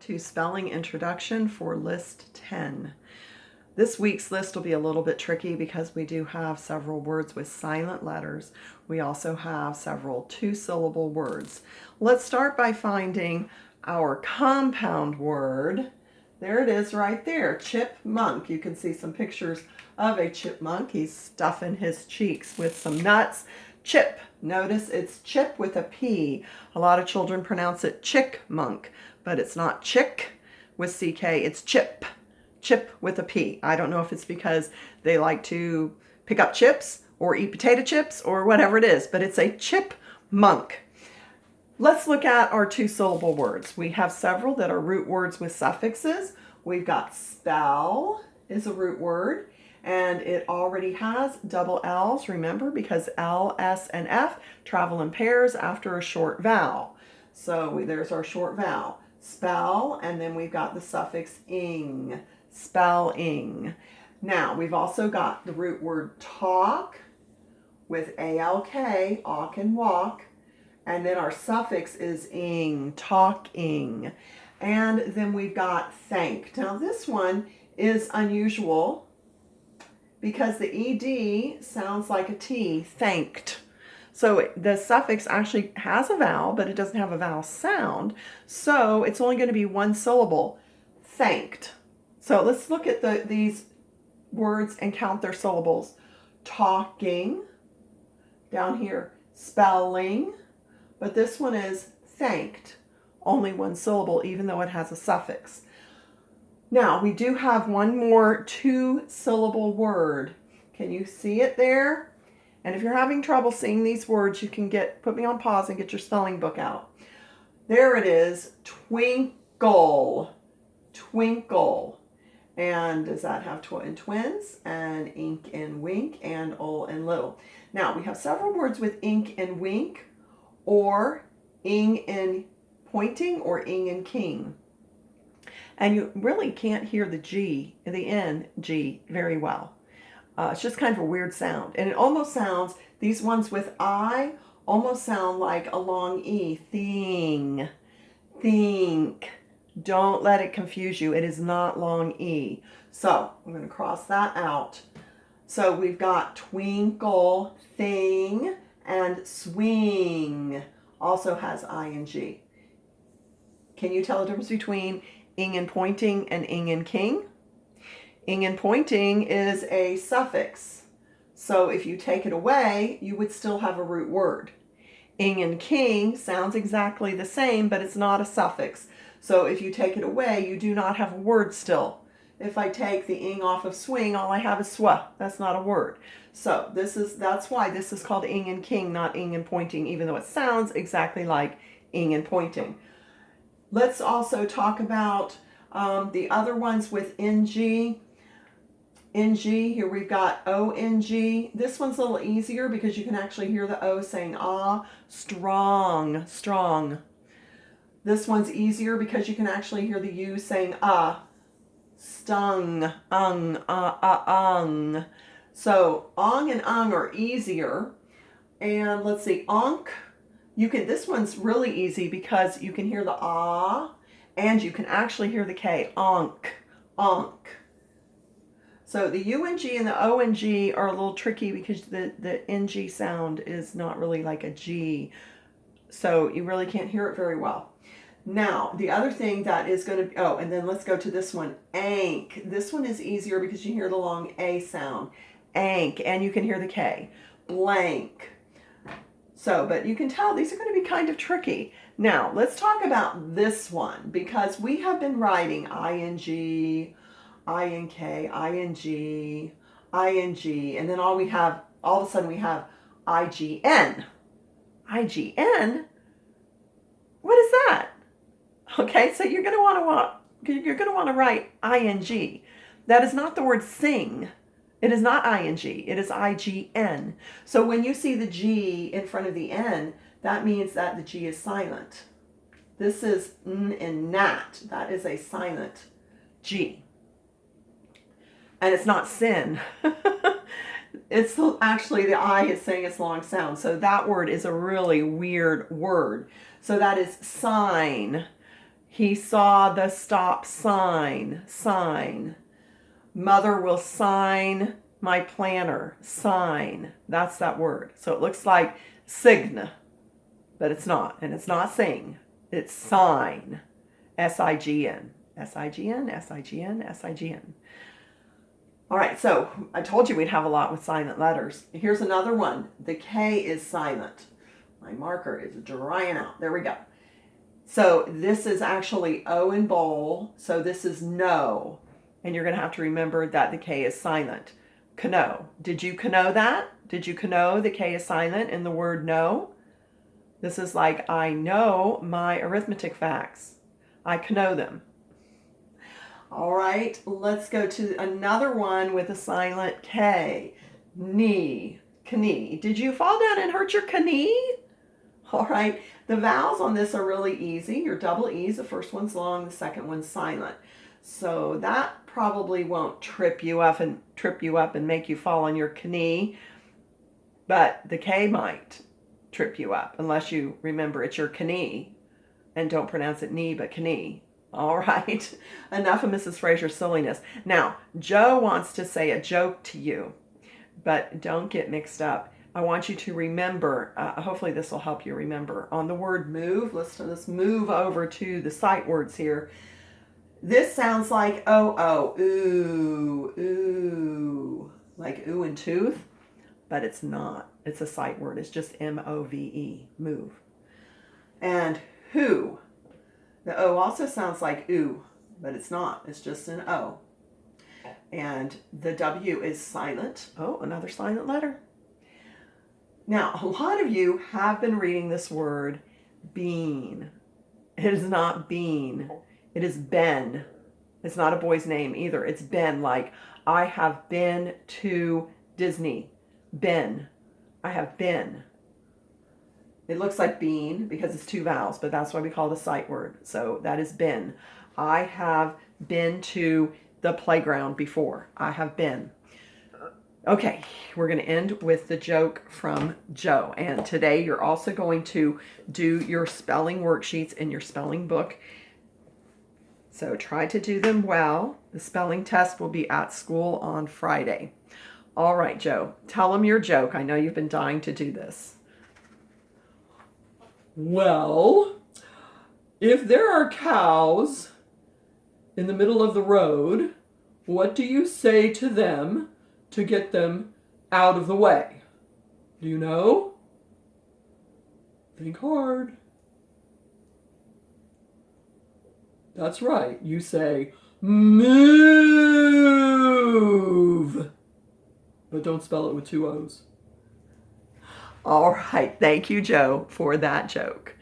To spelling introduction for list 10. This week's list will be a little bit tricky because we do have several words with silent letters. We also have several two-syllable words. Let's start by finding our compound word. There it is right there, chipmunk. You can see some pictures of a chipmunk. He's stuffing his cheeks with some nuts. Chip. Notice it's chip with a P. A lot of children pronounce it chickmunk, but it's not chick with CK, it's chip. Chip with a P. I don't know if it's because they like to pick up chips or eat potato chips or whatever it is, but it's a chipmunk. Let's look at our two-syllable words. We have several that are root words with suffixes. We've got spell is a root word, and it already has double L's, remember, because L, S, and F travel in pairs after a short vowel. So there's our short vowel. Spell, and then we've got the suffix ing, spelling. Now, we've also got the root word talk with ALK, awk and walk, and then our suffix is ing, talking. And then we've got thank. Now, this one is unusual because the ED sounds like a T, thanked. So the suffix actually has a vowel, but it doesn't have a vowel sound. So it's only going to be one syllable, thanked. So let's look at these words and count their syllables. Talking, down here, spelling, but this one is thanked, only one syllable, even though it has a suffix. Now, we do have one more two-syllable word. Can you see it there? And if you're having trouble seeing these words, you can put me on pause and get your spelling book out. There it is, twinkle, twinkle. And does that have twins? And ink and wink, and ol and little. Now, we have several words with ink and wink, or ing and pointing, or ing and king. And you really can't hear the G, the N-G, very well. It's just kind of a weird sound. And it almost sounds, these ones with I almost sound like a long E. Thing, think. Don't let it confuse you. It is not long E. So I'm going to cross that out. So we've got twinkle, thing, and swing. Also has ing. Can you tell the difference between ing and pointing and ing and king? Ing and pointing is a suffix. So if you take it away, you would still have a root word. Ing and king sounds exactly the same, but it's not a suffix. So if you take it away, you do not have a word still. If I take the ing off of swing, all I have is swa. That's not a word. So that's why this is called ing and king, not ing and pointing, even though it sounds exactly like ing and pointing. Let's also talk about the other ones with ng. Ng, here we've got ONG. This one's a little easier because you can actually hear the O saying ah, strong, strong. This one's easier because you can actually hear the U saying stung, ung. So ong and ung are easier. And let's see, onk. This one's really easy because you can hear the ah, and you can actually hear the K, onk, onk. So the UNG and the ONG are a little tricky because the NG sound is not really like a G. So you really can't hear it very well. Now, the other thing that is going to be, and then let's go to this one, ank. This one is easier because you hear the long A sound, ank, and you can hear the K, blank. So, but you can tell these are going to be kind of tricky. Now, let's talk about this one because we have been writing ing, ink, ing, ing, and then all of a sudden we have IGN. IGN? What is that? Okay, so you're going to want to write ing. That is not the word sing. It is not ing. It is IGN. So when you see the G in front of the N, that means that the G is silent. This is n and nat. That is a silent G. And it's not sin. It's actually the I is saying its long sound. So that word is a really weird word. So that is sign. He saw the stop sign. Sign. Mother will sign my planner. Sign. That's that word. So it looks like sign, but it's not. And it's not sing. It's sign. S-I-G-N. S-I-G-N, S-I-G-N, S-I-G-N. All right, so I told you we'd have a lot with silent letters. Here's another one. The K is silent. My marker is drying out. There we go. So this is actually O in bowl. So this is no. And you're going to have to remember that the K is silent. Cano. Did you cano that? Did you cano the K is silent in the word no? This is like, I know my arithmetic facts. I cano them. All right, let's go to another one with a silent K. Knee. Knee. Did you fall down and hurt your knee? All right, the vowels on this are really easy. Your double E's, the first one's long, the second one's silent. So that probably won't trip you up and make you fall on your knee, but the K might trip you up unless you remember it's your knee and don't pronounce it knee but knee. All right, enough of Mrs. Frazier's silliness. Now, Joe wants to say a joke to you, but don't get mixed up. I want you to remember, hopefully this will help you remember, on the word move, let's move over to the sight words here. This sounds like oh, ooh, ooh, like ooh and tooth, but it's not. It's a sight word. It's just M-O-V-E, move. And who. The O also sounds like ooh, but it's not. It's just an O. And the W is silent. Oh, another silent letter. Now, a lot of you have been reading this word bean. It is not bean. It is Ben. It's not a boy's name either. It's Ben, like I have been to Disney. Ben. I have been. It looks like bean because it's two vowels, but that's why we call it a sight word. So that is been. I have been to the playground before. I have been. Okay, we're going to end with the joke from Joe. And today you're also going to do your spelling worksheets in your spelling book. So try to do them well. The spelling test will be at school on Friday. All right, Joe, tell them your joke. I know you've been dying to do this. Well, if there are cows in the middle of the road, what do you say to them to get them out of the way? Do you know? Think hard. That's right. You say, move. But don't spell it with two O's. All right. Thank you, Joe, for that joke.